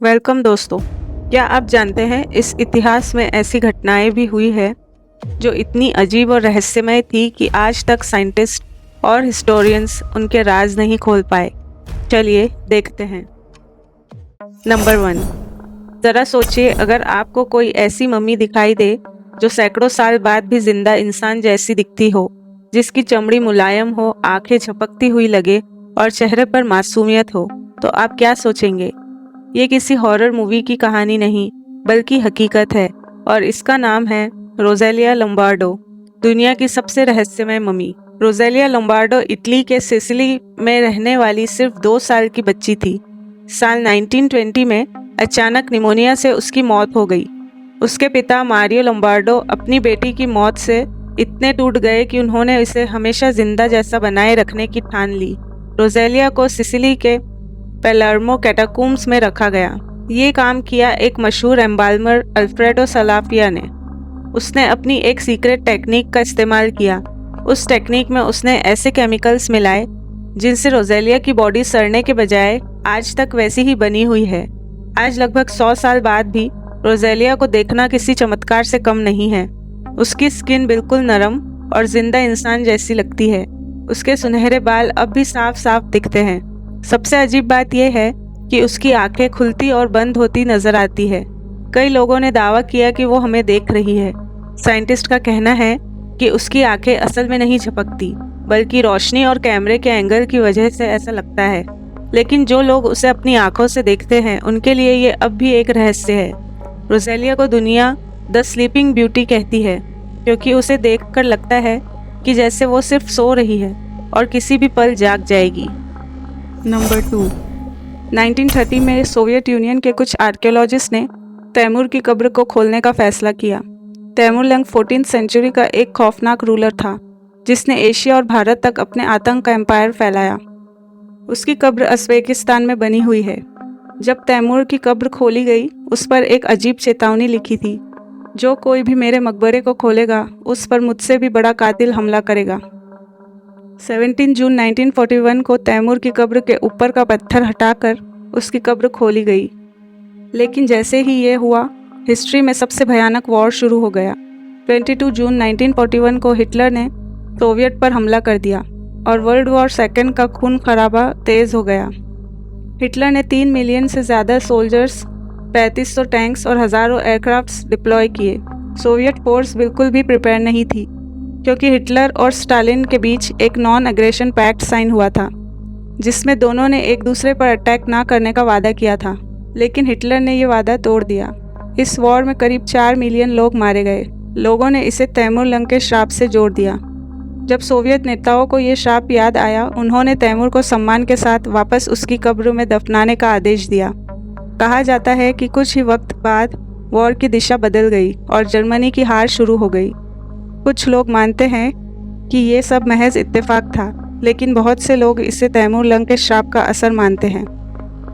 Welcome दोस्तों। क्या आप जानते हैं इस इतिहास में ऐसी घटनाएं भी हुई है जो इतनी अजीब और रहस्यमय थी कि आज तक साइंटिस्ट और हिस्टोरियंस उनके राज नहीं खोल पाए। चलिए देखते हैं। नंबर 1। ज़रा सोचिए, अगर आपको कोई ऐसी मम्मी दिखाई दे जो सैकड़ों साल बाद भी जिंदा इंसान जैसी दिखती हो, जिसकी चमड़ी मुलायम हो, आंखें झपकती हुई लगे और चेहरे पर मासूमियत हो, तो आप क्या सोचेंगे? ये किसी हॉरर मूवी की कहानी नहीं, बल्कि हकीकत है, और इसका नाम है रोज़ेलिया लोम्बार्डो, दुनिया की सबसे रहस्यमय मम्मी। रोज़ेलिया लोम्बार्डो इटली के सिसिली में रहने वाली सिर्फ 2 साल की बच्ची थी। साल 1920 में अचानक निमोनिया से उसकी मौत हो गई। उसके पिता मारियो लोम्बार्डो अपनी बेटी की मौत से इतने टूट गए कि उन्होंने इसे हमेशा जिंदा जैसा बनाए रखने की ठान ली। रोज़ेलिया को सिसिली के पेलर्मो कैटाकूम्स में रखा गया। ये काम किया एक मशहूर एम्बाल्मर अल्फ्रेडो सलाफिया ने। उसने अपनी एक सीक्रेट टेक्निक का इस्तेमाल किया। उस टेक्निक में उसने ऐसे केमिकल्स मिलाए जिनसे रोज़ेलिया की बॉडी सड़ने के बजाय आज तक वैसी ही बनी हुई है। आज लगभग 100 साल बाद भी रोज़ेलिया को देखना किसी चमत्कार से कम नहीं है। उसकी स्किन बिल्कुल नरम और जिंदा इंसान जैसी लगती है। उसके सुनहरे बाल अब भी साफ साफ दिखते हैं। सबसे अजीब बात यह है कि उसकी आंखें खुलती और बंद होती नजर आती है। कई लोगों ने दावा किया कि वो हमें देख रही है। साइंटिस्ट का कहना है कि उसकी आंखें असल में नहीं झपकती, बल्कि रोशनी और कैमरे के एंगल की वजह से ऐसा लगता है। लेकिन जो लोग उसे अपनी आंखों से देखते हैं, उनके लिए ये अब भी एक रहस्य है। रोज़ेलिया को दुनिया द स्लीपिंग ब्यूटी कहती है, क्योंकि उसे देखकर लगता है कि जैसे वो सिर्फ सो रही है और किसी भी पल जाग जाएगी। नंबर 2। 1930 में सोवियत यूनियन के कुछ आर्कियोलॉजिस्ट ने तैमूर की कब्र को खोलने का फैसला किया। तैमूरलंग 14वीं सेंचुरी का एक खौफनाक रूलर था, जिसने एशिया और भारत तक अपने आतंक का एम्पायर फैलाया। उसकी कब्र उज़्बेकिस्तान में बनी हुई है। जब तैमूर की कब्र खोली गई, उस पर एक अजीब चेतावनी लिखी थी, जो कोई भी मेरे मकबरे को खोलेगा, उस पर मुझसे भी बड़ा कातिल हमला करेगा। 17 जून 1941 को तैमूर की कब्र के ऊपर का पत्थर हटाकर उसकी कब्र खोली गई। लेकिन जैसे ही ये हुआ, हिस्ट्री में सबसे भयानक वॉर शुरू हो गया। 22 जून 1941 को हिटलर ने सोवियत पर हमला कर दिया और वर्ल्ड वॉर सेकेंड का खून खराबा तेज हो गया। हिटलर ने 3 मिलियन से ज़्यादा सोल्जर्स, 3500 टैंक्स और हज़ारों एयरक्राफ्ट्स डिप्लॉय किए। सोवियत फोर्स बिल्कुल भी प्रिपेयर नहीं थी, क्योंकि हिटलर और स्टालिन के बीच एक नॉन एग्रेशन पैक्ट साइन हुआ था, जिसमें दोनों ने एक दूसरे पर अटैक ना करने का वादा किया था। लेकिन हिटलर ने ये वादा तोड़ दिया। इस वॉर में करीब 4 मिलियन लोग मारे गए। लोगों ने इसे तैमूरलंग के श्राप से जोड़ दिया। जब सोवियत नेताओं को ये श्राप याद आया, उन्होंने तैमूर को सम्मान के साथ वापस उसकी कब्र में दफनाने का आदेश दिया। कहा जाता है कि कुछ ही वक्त बाद वॉर की दिशा बदल गई और जर्मनी की हार शुरू हो गई। कुछ लोग मानते हैं कि ये सब महज इत्तेफाक था, लेकिन बहुत से लोग इसे तैमूरलंग के श्राप का असर मानते हैं।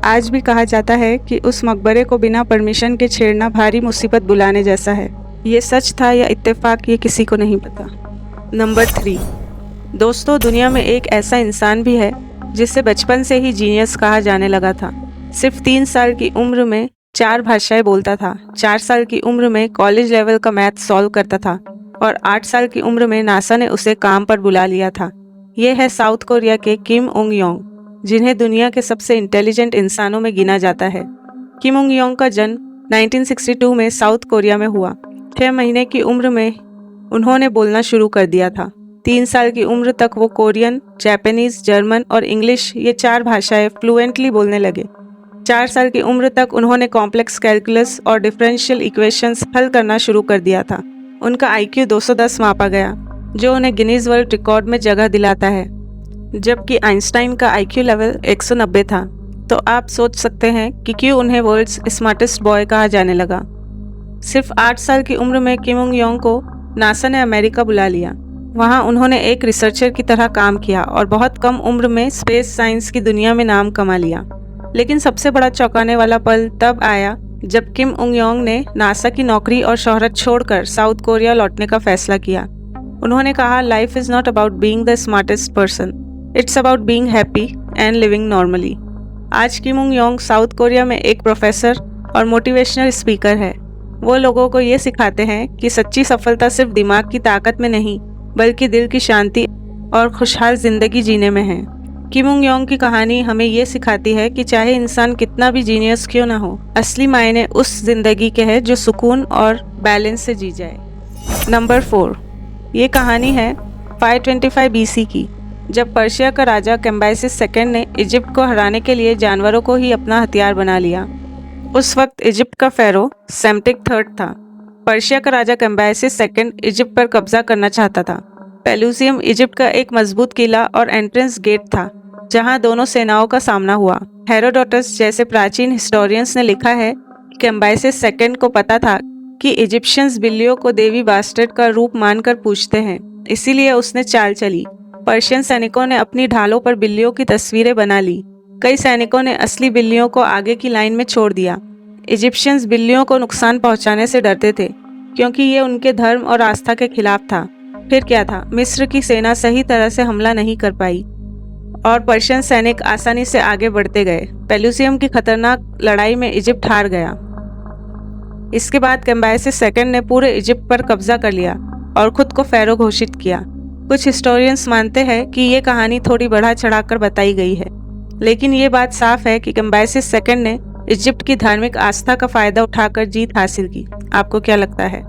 आज भी कहा जाता है कि उस मकबरे को बिना परमिशन के छेड़ना भारी मुसीबत बुलाने जैसा है। ये सच था या इत्तेफाक, ये किसी को नहीं पता। नंबर 3। दोस्तों, दुनिया में एक ऐसा इंसान भी है जिसे बचपन से ही जीनियस कहा जाने लगा था। सिर्फ 3 साल की उम्र में 4 भाषाएं बोलता था, 4 साल की उम्र में कॉलेज लेवल का मैथ सॉल्व करता था और 8 साल की उम्र में नासा ने उसे काम पर बुला लिया था। ये है साउथ कोरिया के किम उंग योंग, जिन्हें दुनिया के सबसे इंटेलिजेंट इंसानों में गिना जाता है। किम उंग योंग का जन्म 1962 में साउथ कोरिया में हुआ। 6 महीने की उम्र में उन्होंने बोलना शुरू कर दिया था। 3 साल की उम्र तक वो कोरियन, जापानीज, जर्मन और इंग्लिश, ये 4 भाषाएं फ्लुएंटली बोलने लगे। 4 साल की उम्र तक उन्होंने कॉम्प्लेक्स कैलकुलस और डिफरेंशियल इक्वेशंस हल करना शुरू कर दिया था। उनका IQ 210 मापा गया, जो उन्हें गिनीज वर्ल्ड रिकॉर्ड में जगह दिलाता है, जबकि आइंस्टाइन का IQ लेवल 190 था। तो आप सोच सकते हैं कि क्यों उन्हें वर्ल्ड्स स्मार्टेस्ट बॉय कहा जाने लगा। सिर्फ 8 साल की उम्र में किम उंग योंग को नासा ने अमेरिका बुला लिया। वहाँ उन्होंने एक रिसर्चर की तरह काम किया और बहुत कम उम्र में स्पेस साइंस की दुनिया में नाम कमा लिया। लेकिन सबसे बड़ा चौंकाने वाला पल तब आया जब किम उंग योंग ने नासा की नौकरी और शोहरत छोड़कर साउथ कोरिया लौटने का फैसला किया। उन्होंने कहा, life is not about being the smartest person, it's about being happy and living normally. आज किम उंग योंग साउथ कोरिया में एक प्रोफेसर और मोटिवेशनल स्पीकर है। वो लोगों को ये सिखाते हैं कि सच्ची सफलता सिर्फ दिमाग की ताकत में नहीं, बल्कि दिल की शांति और खुशहाल जिंदगी जीने में है। किम उंग योंग की कहानी हमें ये सिखाती है कि चाहे इंसान कितना भी जीनियस क्यों ना हो, असली मायने उस जिंदगी के हैं जो सुकून और बैलेंस से जी जाए। नंबर 4, ये कहानी है 525 BC की, जब पर्शिया का राजा कैम्बाइसिस सेकंड ने इजिप्ट को हराने के लिए जानवरों को ही अपना हथियार बना लिया। उस वक्त इजिप्ट का फेरो सेम्टिक थर्ड था। पर्शिया का राजा कैम्बाइसिस सेकंड इजिप्ट पर कब्जा करना चाहता था। पेलुसियम इजिप्ट का एक मजबूत किला और एंट्रेंस गेट था, जहां दोनों सेनाओं का सामना हुआ। हेरोडोटस जैसे प्राचीन हिस्टोरियंस ने लिखा है कि कैम्बाइसिस सेकंड को पता था कि इजिप्शियंस बिल्लियों को देवी बास्टेट का रूप मानकर पूजते हैं, इसीलिए उसने चाल चली। पर्शियन सैनिकों ने अपनी ढालों पर बिल्लियों की तस्वीरें बना ली। कई सैनिकों ने असली बिल्लियों को आगे की लाइन में छोड़ दिया। इजिप्शियंस बिल्लियों को नुकसान पहुंचाने से डरते थे, क्योंकि ये उनके धर्म और आस्था के खिलाफ था। फिर क्या था, मिस्र की सेना सही तरह से हमला नहीं कर पाई और पर्शियन सैनिक आसानी से आगे बढ़ते गए। पेलुसियम की खतरनाक लड़ाई में इजिप्ट हार गया। इसके बाद कैम्बाइसिस सेकंड ने पूरे इजिप्ट पर कब्जा कर लिया और खुद को फेरो घोषित किया। कुछ हिस्टोरियंस मानते हैं कि ये कहानी थोड़ी बढ़ा चढ़ाकर बताई गई है, लेकिन ये बात साफ है कि कैम्बाइसिस सेकंड ने इजिप्ट की धार्मिक आस्था का फायदा उठाकर जीत हासिल की। आपको क्या लगता है?